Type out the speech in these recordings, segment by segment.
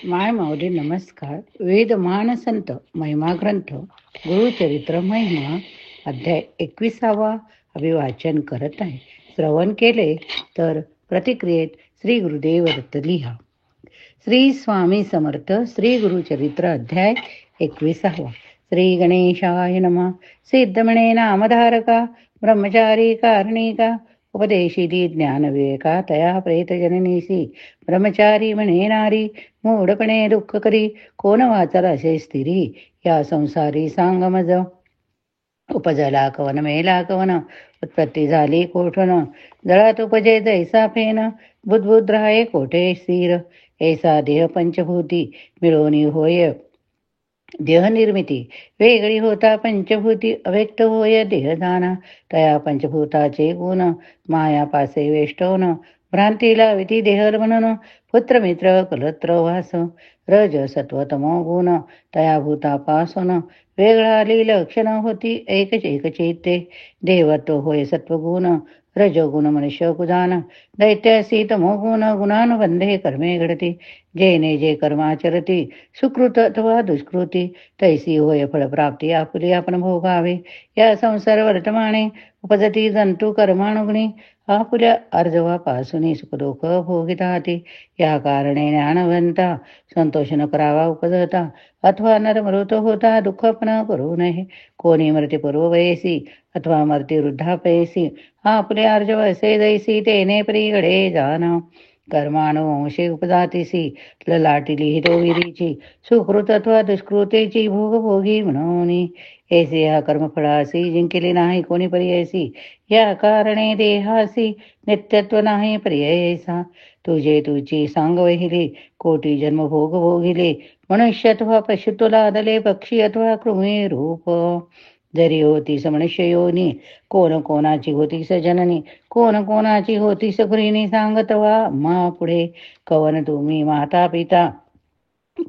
माय माऊली नमस्कार. वेद महान संत महिमा ग्रंथ गुरुचरित्र महिमा अध्याय 21वा अभिवाचन करत आहे. श्रवण केले तर प्रतिक्रियेत श्री गुरुदेव दत्त लिहा. श्री स्वामी समर्थ. श्री गुरुचरित्र अध्याय 21वा. श्री गणेशाय नमः. सिद्धमणे नामधारका ब्रह्मचारी कारणिका उपदेशिली ज्ञानविवेका तया प्रेतजननीसी ब्रह्मचारी म्हणे नारी मूढपणे दुःख करी कोण वाचल असे स्थिरी या संसारी सांग मज उपजला कवन मेला कवन उत्पत्ती झाली कोठन जळात उपजे जैसा फेन बुद्बुद राहे कोठे स्थिर ऐसा देह पंचभूती मिळवणी होय देह निर्मिती वेगळी होता पंचभूती अव्यक्त होय देहदाना तया पंचभूताचे गुण माया पासे वेष्टवण भ्रांतीला विधी देह म्हणून पुत्र मित्र कलत्र वास रज सत्व तमो गुण तया भूतापासून वेगळा आली लक्षण होती एकच एक चैत्य देवत्व होय सत्वगुण रजोगुण मनुष्य कुजान दैत्यासी तमोगुण गुणानुबंधे कर्मे घडती जेने जे कर्माचरती सुकृत अथवा दुष्कृती तैसी होय फळप्राप्ती आपुली आपण भोगावे या संसार वर्तमाने उपजती जंतू कर्मानुगुणी आपुल्या अर्जवापासून सुखदुःख भोगिताती या कारणे ज्ञानवंता संतोष न करावा उपजता अथवा नरमृत होता दुःखपणा करू नये कोणी मृत्यूपूर्व वयसी अथवा मृत्यू वृद्धापयसी आपले अर्जव असे दैसी तेने प्रियडे जाना कर्मानुवंशी उपजातीसी ललाटिली हितोविरीची सुकृत अथवा दुष्कृतीची भोगभोगी म्हणून ऐसे या कर्मफळासी जिंकले नाही कोणी पर्यायसी या कारणे देहासी नित्यत्व नाही पर्यायसा तुझे तुझी सांग वहिले कोटी जन्म भोग भोगिले मनुष्य अथवा पशु तुला आदले पक्षी अथवा कृमी रूप जरी होतीस मनुष्य योनी कोण कोणाची होतीस जननी कोण कोणाची होतीस गृहिणी सांगतवा मा पुढे कवन तुम्ही माता पिता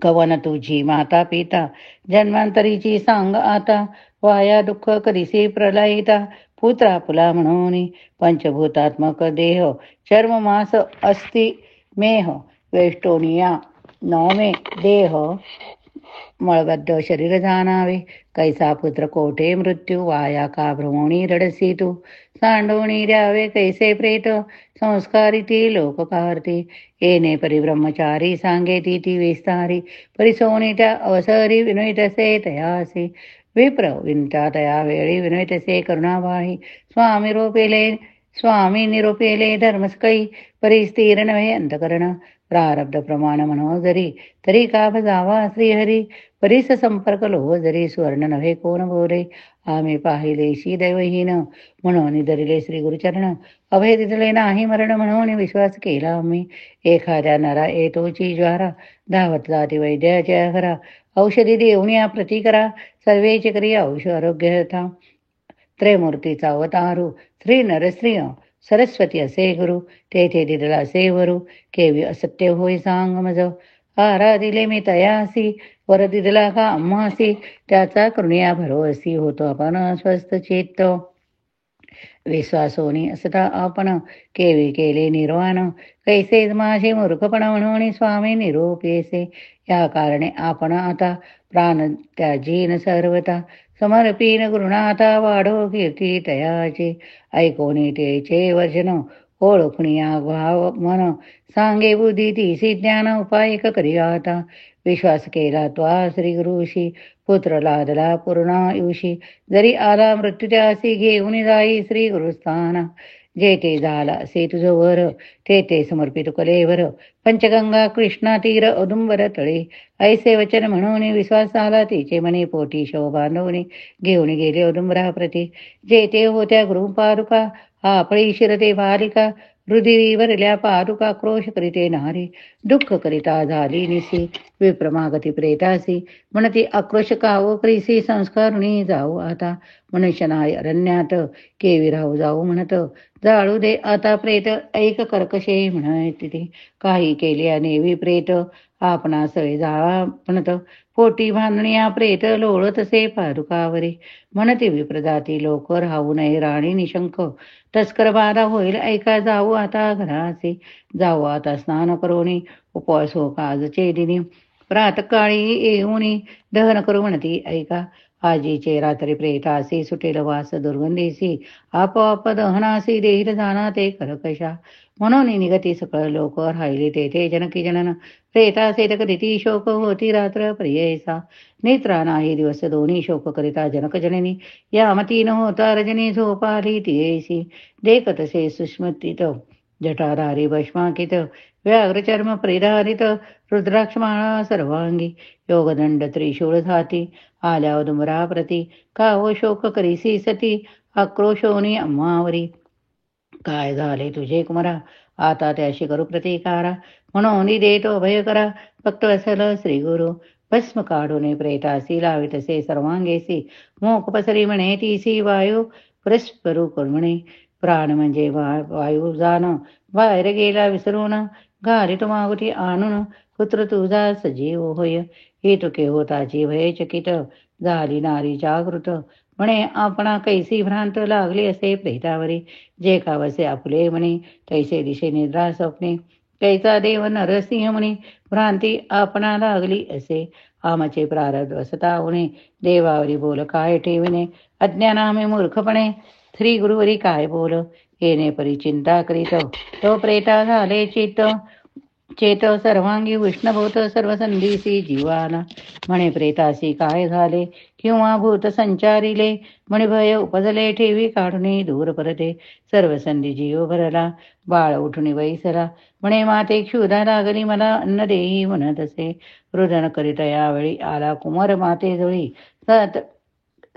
कवन तुझी माता पिता जन्मांतरीची सांग आता वाया दुःख कधीसी प्रलयिता पुत्रा पुला म्हणून पंचभूतात्मक देह चर्म मास अस्ति मेह वेष्टोनिया नवमे देह मळबद्ध शरीर जाणावे कैसा पुत्र कोठे मृत्यू वाया का भ्रमणी रडसी तू सांडवणी द्यावे कैसे प्रेत संस्कारिती लोक पारती येणे परिब्रह्मचारी सांगे ती विस्तारी परिसोनी त्या अवसरी विनवितसे तयासी विप्र विनता तया वेळी विनवितसे करुणावाही स्वामी निरोपेले धर्मस्कळी परिस्थिर नव्हे अंतकरण प्रारब्ध प्रमाण म्हणो जरी तरी का भजावा श्रीहरी परीस संपर्क लो जरी सुवर्ण नव्हे कोण बोले आम्ही पाहिलेशी दैवहीन म्हणून धरिले श्री गुरुचरण अभय दिले नाही मरण म्हणून विश्वास केला आम्ही एखाद्या नरा येतोची ज्वारा धावत जाती वैद्याच्या घरा औषधी देऊन या प्रती करा सर्वेची करी औष आरोग्यता त्रयमूर्तीचा अवतारू श्री नरश्रिय सरस्वती असे गुरु तेथे दिदला असे वरू केवी असत्य होय सांग मज आराधिले मी तयासी वर दिदला का अम्मासी त्याचा करुणिया भरोसी होतो आपण स्वस्थ चित्त विश्वासोनी असता आपण केवी केले निर्वाण कैसे माझे मूर्खपण म्हणून स्वामी निरोपेसे या कारणे आपण आता प्राण त्याजीन सर्वता समर्पीन गुरुनाथा वाढो कीर्ती तयाचे ऐकोनी तेचे वचन ओळखुनिया भाव मन सांगे बुद्धी तीसी ज्ञान उपाय करी आता विश्वास केला त्वा श्री गुरुशी पुत्र लादला पूर्णायुषी जरी आला मृत्यू त्यासी घेऊन जाई श्री गुरुस्थान जेथे झाला असे तुझ वर तेथे समर्पित कलेवर पंचगंगा कृष्णा तीर औदुंबर तळे ऐसे वचन म्हणून विश्वास आला तिचे मने पोटी शोभांडवणे घेऊन गेले औदुंबराप्रती जेथे होत्या गृहपादुका आपळी शिरते बालिका हृदय भरल्या पादुका क्रोश करीते नारी दुःख करिता झाली निसी विप्रमागती प्रेतासी म्हणती आक्रोश काव करीसी संस्कारुणी जाऊ आता मनुष्यनाय अरण्यात केवी राहू जाऊ म्हणत जाळू दे आता प्रेत ऐक कर्कशे म्हणते काही केल्या नेवी प्रेत आपणा सळे जाळा म्हणत पोटी बांधण्या प्रेत लोळतसे पादुकावरी म्हणते विप्रजाती लोक राहू नये राणी निशंक तस्कर बाधा होईल ऐका जाऊ आता घराचे जाऊ आता स्नान करोनी उपवास हो काजचे दिनी प्रातकाळी येऊनी दहन करू म्हणती ऐका. आजीचे रात्री प्रेतासी सुटेल वास दुर्गंधीसी आपोआप दहनासी देईल जाना ते करकशा. म्हणून निगती सकळ लोक राहिली तेथे जनकी जनन प्रेतासे करीती शोक होती रात्र प्रियेसा. नेत्रा नाही दिवस दोन्ही शोक करिता जनक जननी यामती न होता रजनी झोपाली तियेसी. देखतसे सुस्मृतीत जटाधारी भस्माकित व्याघ्रचर्म परिधारित रुद्राक्षमाळा सर्वांगी योगदंड त्रिशूळ धाती आल्या औदुंबराप्रती काव शोक करीसी सती आक्रोशोनी अम्मावरी. काय झाले तुझे कुमारा आता त्याशी करू प्रतिकारा म्हणून देतो भय करा फक्त असल श्री गुरु. भस्म काढून प्रेतासी लावितसे सर्वांगेसी मोक पसरी म्हणे तीसी वायू परस्परू म्हणे. प्राण म्हणजे वायू जाण बाहेर गेला विसरून घाली तो मागुठी आणून पुत्र तुझा सजीव होय. हे तुके होताची भयचकित झाली नारी जागृत म्हणे आपणा कैसी भ्रांत लागली असे प्रेतावरी. जे खावसे आपुले म्हणे तैसे दिशे निद्रा स्वप्ने कैसा देव नरसिंह म्हणे भ्रांती आपणा लागली असे. आमचे प्रारब्ध वसता होणे देवावरी बोल काय ठेविणे अज्ञानामे मूर्खपणे श्री गुरुवरी काय बोल. येणे परी चिंता करीत तो प्रेता झाले चेत सर्वांगी विष्णभूत सर्व संधीसी जीवाना. म्हणे प्रेतासी काय झाले किंवा भूत संचारिले म्हणे भय उपजले ठेवी काढून दूर परते. सर्व संधी जीव भरला बाळ उठून वैसला म्हणे माते क्षुधा लागली मला अन्न देई म्हणत असे. रुदन करीत यावेळी आला कुमार माते जवळी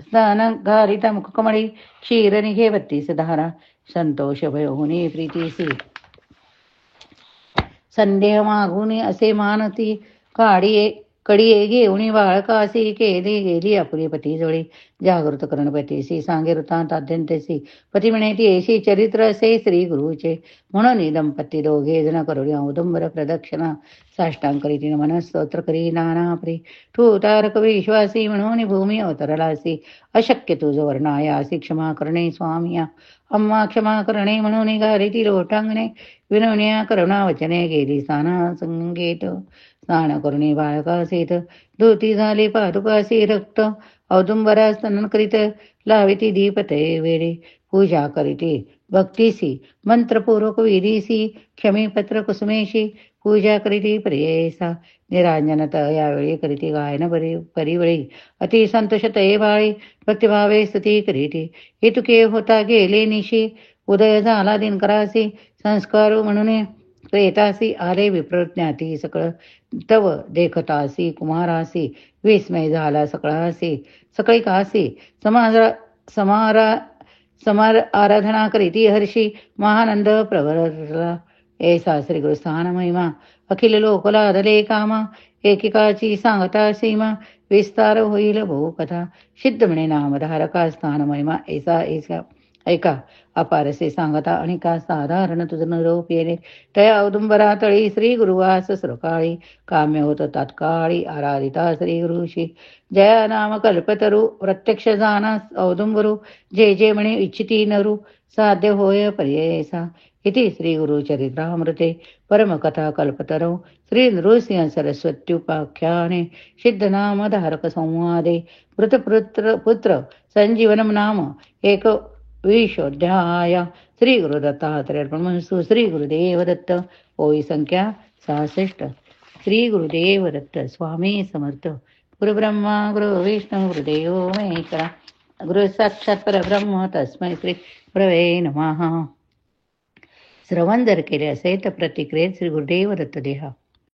स्नान घालिता मुखकमळी क्षीर निघे 32 धारा. संतोष भय होणे प्रीतीसी संदेह मागून असे मानती कडिये घेऊन बाळकासी केली गेली आपुली पतीजवळी. जागृत करणपतीसी सांगे वृत्तांत अध्यंतसी पती म्हणे येशी चरित्र असे श्री गुरुचे. म्हणून दंपती दोघे जण करुणी औदुंबर प्रदक्षिणा साष्टांग करीती मनस्तोत्र करी नाना प्री. तू तारक विश्वासी म्हणून भूमी अवतरलासी अशक्य तुझ वर्णायासी क्षमा करणे स्वामिया. अम्मा क्षमा करणे म्हणून घाली लोटांगणे विनवण्या करुणा वचने गेली स्नाना संगेत. स्नान करुणी बाळकासीत धोती झाली पादुकासी रक्त औदुंबरा स्तनन करीत लाविती दीपते वेळी. पूजा करीती भक्तीसी मंत्रपूर्वक विधीसी क्षमीपत्र कुसुमेशी पूजा करीती प्रियेसा. निरांजनत यावेळी करीती गायन परिवळी अति संतोष तये बाळी भक्तिभावे स्तुती करीती. इतुके होता गेले निशी उदय झाला दिनकरासी संस्कार म्हणून प्रेतासी आले विप्रज्ञाती सकळ तव देखतासी कुमारासी विस्मय झाला सकळासी सकळी कासी समार आराधना करीती हर्षी महानंद प्रवरला. ऐसा श्री गुरुस्थान महिमा अखिल लोक लादले कामा एकेकाची सांगता सीमा विस्तार होईल बहुकथा. सिद्ध म्हणे नामधारका स्थान महिमा ऐसा ऐसा ऐका अपारसे सांगता आणि का साधारण तुझं निरोप येणे. तया औदुंबरा तळी श्री गुरुवास सकाळी काम्य होत तात्काळी आराधिता श्री गुरुशी. जया नाम कल्पतरू प्रत्यक्ष जाना औदुंबरू जे जे म्हणे इच्छिती नरू साध्य होय पर्ययसा. इति श्री गुरुचरित्रामृते परमकथा कल्पतरौ श्री नृसिंह सरस्वत्युपाख्याने सिद्धनामधारक संवादे पुत्र संजीवनम नाम एक विशोध्याय. श्री गुरु दत्तात्रय अर्पणमस्तु. श्री गुरुदेव दत्त. ओळी संख्या 66. श्री गुरुदेव दत्त. स्वामी समर्थ. गुरुब्रह्मा गुरु विष्णू गुरुदेव महेश्वरा गुरु साक्षात परब्रह्म तस्मै श्री गुरवे नमः. श्रवण जर केले असेल तर प्रतिक्रियेत श्री गुरुदेव दत्त देहा.